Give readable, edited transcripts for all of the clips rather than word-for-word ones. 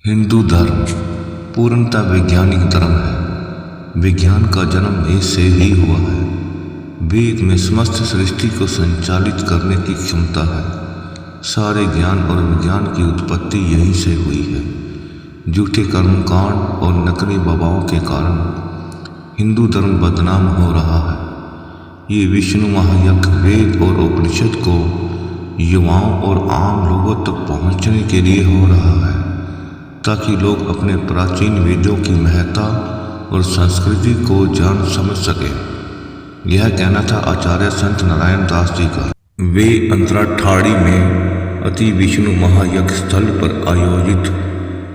हिंदू धर्म पूर्णतः वैज्ञानिक धर्म है। विज्ञान का जन्म इससे ही हुआ है। वेद में समस्त सृष्टि को संचालित करने की क्षमता है। सारे ज्ञान और विज्ञान की उत्पत्ति यहीं से हुई है। झूठे कर्मकांड और नकली बाबाओं के कारण हिंदू धर्म बदनाम हो रहा है। ये विष्णु महायज्ञ वेद और उपनिषद को युवाओं और आम लोगों तक पहुंचने के लिए हो रहा है, ताकि लोग अपने प्राचीन वेदों की महत्ता और संस्कृति को जान समझ सकें। यह कहना था आचार्य संत नारायण दास जी का। वे अंतराठाड़ी में अति विष्णु महायज्ञ स्थल पर आयोजित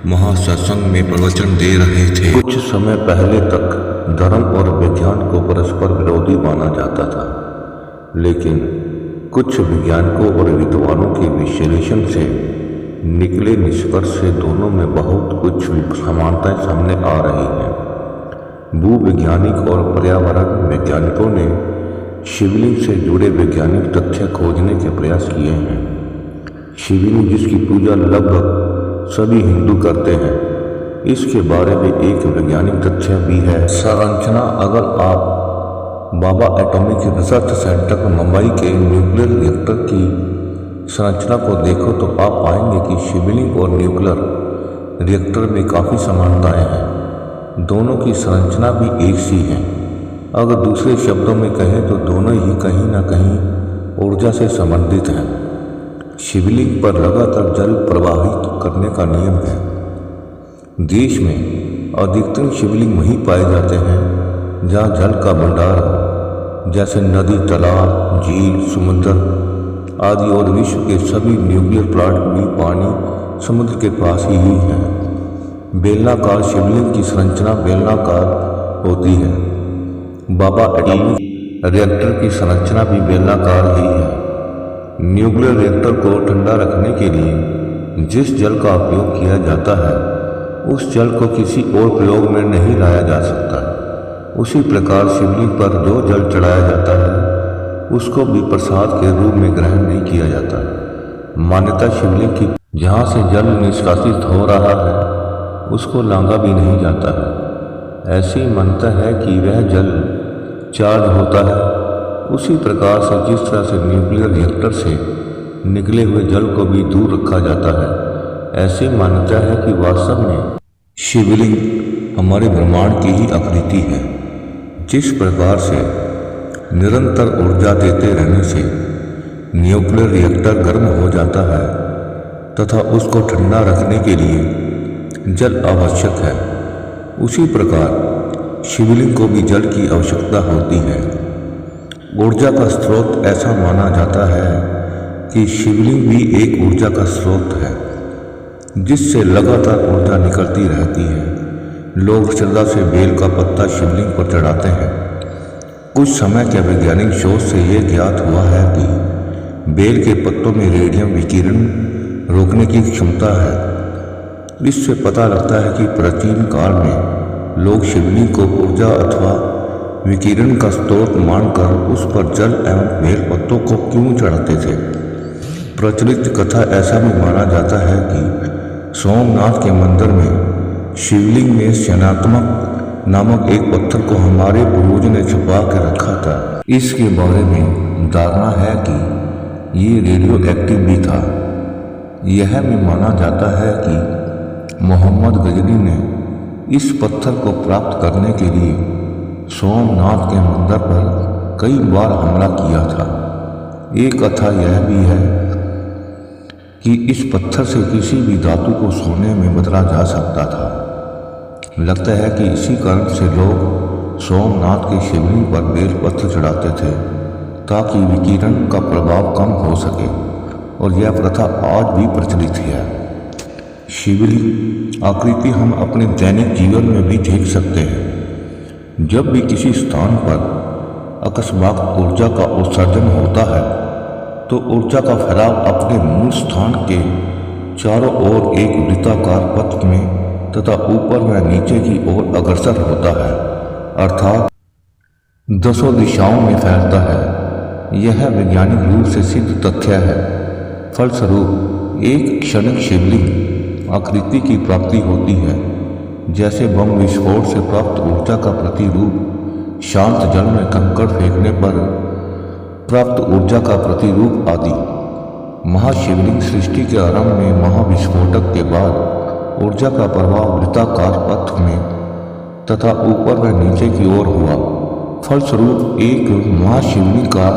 महासत्संग में प्रवचन दे रहे थे। कुछ समय पहले तक धर्म और विज्ञान को परस्पर विरोधी माना जाता था, लेकिन कुछ वैज्ञानिकों और विद्वानों के विश्लेषण से निकले निष्कर्ष से दोनों में बहुत कुछ समानताएं सामने आ रही हैं। भूवैज्ञानिक और पर्यावरण वैज्ञानिकों ने शिवलिंग से जुड़े वैज्ञानिक तथ्य खोजने के प्रयास किए हैं। शिवलिंग, जिसकी पूजा लगभग सभी हिंदू करते हैं, इसके बारे में एक वैज्ञानिक तथ्य भी है। संरचना, अगर आप बाबा एटॉमिक रिसर्च सेंटर मुंबई के न्यूक्लियर रिएक्टर की संरचना को देखो तो आप पाएंगे कि शिवलिंग और न्यूक्लियर रिएक्टर में काफ़ी समानताएं हैं। दोनों की संरचना भी एक सी है। अगर दूसरे शब्दों में कहें तो दोनों ही कहीं न कहीं ऊर्जा से संबंधित हैं। शिवलिंग पर लगातार जल प्रवाहित करने का नियम है। देश में अधिकतर शिवलिंग वहीं पाए जाते हैं जहाँ जल का भंडार हो, जैसे नदी, तालाब, झील, समुद्र आदि, और विश्व के सभी न्यूक्लियर प्लांट भी पानी समुद्र के पास ही हैं। बेलनाकार शिवलिंग की संरचना बेलनाकार होती है। बाबा एटॉमिक रिएक्टर की संरचना भी बेलनाकार ही है। न्यूक्लियर रिएक्टर को ठंडा रखने के लिए जिस जल का उपयोग किया जाता है, उस जल को किसी और प्रयोग में नहीं लाया जा सकता। उसी प्रकार शिवलिंग पर जो जल चढ़ाया जाता है, उसको भी प्रसाद के रूप में ग्रहण नहीं किया जाता। मान्यता शिवलिंग की जहाँ से जल निष्कासित हो रहा है, उसको लांगा भी नहीं जाता है। ऐसी मान्यता है कि वह जल चार्ज होता है। उसी प्रकार से जिस तरह से न्यूक्लियर रिएक्टर से निकले हुए जल को भी दूर रखा जाता है, ऐसी मान्यता है कि वास्तव में शिवलिंग हमारे ब्रह्मांड की ही आकृति है। जिस प्रकार से निरंतर ऊर्जा देते रहने से न्यूक्लियर रिएक्टर गर्म हो जाता है तथा उसको ठंडा रखने के लिए जल आवश्यक है, उसी प्रकार शिवलिंग को भी जल की आवश्यकता होती है। ऊर्जा का स्रोत ऐसा माना जाता है कि शिवलिंग भी एक ऊर्जा का स्रोत है, जिससे लगातार ऊर्जा निकलती रहती है। लोग श्रद्धा से बेल का पत्ता शिवलिंग पर चढ़ाते हैं। कुछ समय के वैज्ञानिक शोध से यह ज्ञात हुआ है कि बेल के पत्तों में रेडियम विकिरण रोकने की क्षमता है। इससे पता लगता है कि प्राचीन काल में लोग शिवलिंग को ऊर्जा अथवा विकिरण का स्रोत मानकर उस पर जल एवं बेल पत्तों को क्यों चढ़ाते थे। प्रचलित कथा ऐसा भी माना जाता है कि सोमनाथ के मंदिर में शिवलिंग में शनात्मक नामक एक पत्थर को हमारे पूर्वज ने छुपा के रखा था। इसके बारे में धारणा है कि ये रेडियो एक्टिव भी था। यह भी माना जाता है कि मोहम्मद गजनी ने इस पत्थर को प्राप्त करने के लिए सोमनाथ के मंदिर पर कई बार हमला किया था। एक कथा यह भी है कि इस पत्थर से किसी भी धातु को सोने में बदला जा सकता था। लगता है कि इसी कारण से लोग सोमनाथ के शिवलिंग पर बेल पत्र चढ़ाते थे, ताकि विकिरण का प्रभाव कम हो सके, और यह प्रथा आज भी प्रचलित है। शिवलिंग आकृति हम अपने दैनिक जीवन में भी देख सकते हैं। जब भी किसी स्थान पर अकस्मात ऊर्जा का उत्सर्जन होता है, तो ऊर्जा का फैलाव अपने मूल स्थान के चारों ओर एक वृत्ताकार पथ में तथा ऊपर व नीचे की ओर अग्रसर होता है, अर्थात दसों दिशाओं में फैलता है। यह वैज्ञानिक रूप से सिद्ध तथ्य है। फलस्वरूप एक क्षणिक शिवलिंग आकृति की प्राप्ति होती है, जैसे बम विस्फोट से प्राप्त ऊर्जा का प्रतिरूप, शांत जल में कंकड़ फेंकने पर प्राप्त ऊर्जा का प्रतिरूप आदि। महाशिवलिंग सृष्टि के आरंभ में महाविस्फोटक के बाद ऊर्जा का प्रवाह वृत्ताकार पथ में तथा ऊपर व नीचे की ओर हुआ। फलस्वरूप एक महाशिवलिंग का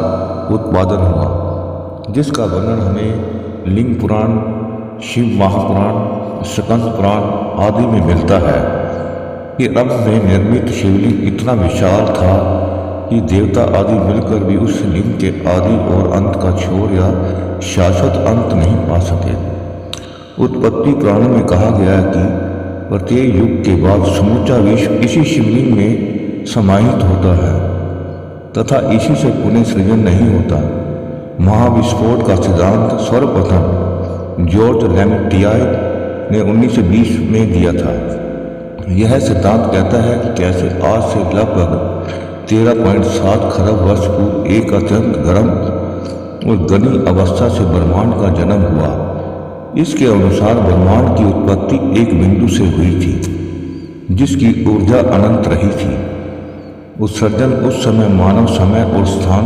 उत्पादन हुआ, जिसका वर्णन हमें लिंग पुराण, शिव महापुराण, स्कंद पुराण आदि में मिलता है कि अब में निर्मित शिवलिंग इतना विशाल था कि देवता आदि मिलकर भी उस लिंग के आदि और अंत का छोर या शाश्वत अंत नहीं पा सके। उत्पत्ति पुराण में कहा गया है कि प्रत्येक युग के बाद समूचा विश्व इसी शिवलिंग में समाहित होता है तथा इसी से पुनः सृजन नहीं होता। महाविस्फोट का सिद्धांत सर्वप्रथम जॉर्ज लैंगटियाई ने 1920 में दिया था। यह सिद्धांत कहता है कि कैसे आज से लगभग 13.7 खरब वर्ष पूर्व एक अत्यंत गर्म और घनी अवस्था से ब्रह्मांड का जन्म हुआ। इसके अनुसार ब्रह्मांड की उत्पत्ति एक बिंदु से हुई थी, जिसकी ऊर्जा अनंत रही थी। उत्सर्जन उस समय मानव समय और स्थान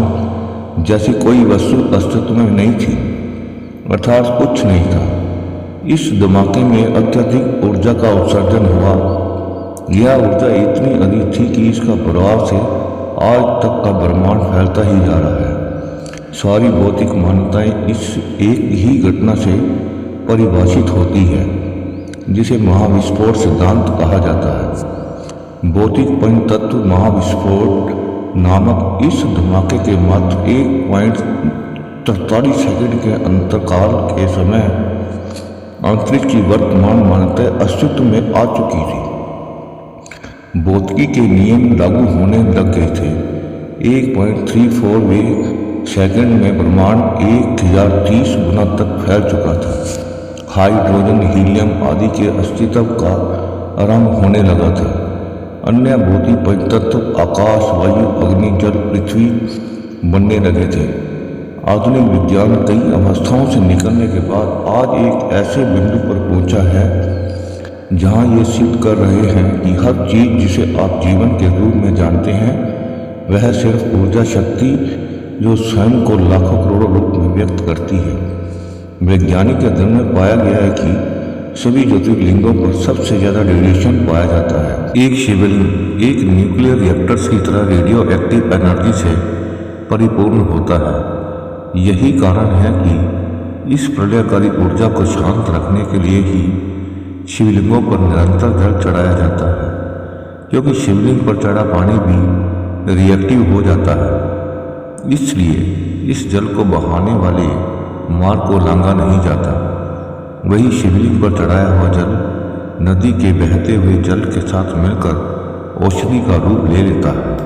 जैसी कोई वस्तु अस्तित्व में नहीं थी, अर्थात कुछ नहीं था। इस धमाके में अत्यधिक ऊर्जा का उत्सर्जन हुआ। यह ऊर्जा इतनी अधिक थी कि इसका प्रभाव से आज तक का ब्रह्मांड फैलता ही जा रहा है। सारी भौतिक मान्यताएं इस एक ही घटना से परिभाषित होती है, जिसे महाविस्फोट सिद्धांत कहा जाता है। भौतिक पंचतत्व महाविस्फोट नामक इस धमाके के मात्र 1.43 सेकंड के अंतराल के समय अंतरिक्ष की वर्तमान मान्यताएं अस्तित्व में आ चुकी थी। भौतिकी के नियम लागू होने लग गए थे। 1.34वें सेकंड में ब्रह्मांड 1030 गुना तक फैल चुका था। हाइड्रोजन, हीलियम आदि के अस्तित्व का आरंभ होने लगा था। अन्य भौतिक पंचतत्व आकाश, वायु, अग्नि, जल, पृथ्वी बनने लगे थे। आधुनिक विज्ञान कई अवस्थाओं से निकलने के बाद आज एक ऐसे बिंदु पर पहुंचा है जहां ये सिद्ध कर रहे हैं कि हर चीज जिसे आप जीवन के रूप में जानते हैं वह सिर्फ ऊर्जा शक्ति जो स्वयं को लाखों करोड़ों रूप में व्यक्त करती है। वैज्ञानिक के अध्ययन में पाया गया है कि सभी ज्योतिर्लिंगों पर सबसे ज़्यादा रेडिएशन पाया जाता है। एक शिवलिंग एक न्यूक्लियर रिएक्टर्स की तरह रेडियो एक्टिव एनर्जी से परिपूर्ण होता है। यही कारण है कि इस प्रलयकारी ऊर्जा को शांत रखने के लिए ही शिवलिंगों पर निरंतर जल चढ़ाया जाता है, क्योंकि शिवलिंग पर चढ़ा पानी भी रिएक्टिव हो जाता है। इसलिए इस जल को बहाने वाले मार्ग को लांघा नहीं जाता। वही शिवलिंग पर चढ़ाया हुआ जल नदी के बहते हुए जल के साथ मिलकर औषधि का रूप ले लेता है।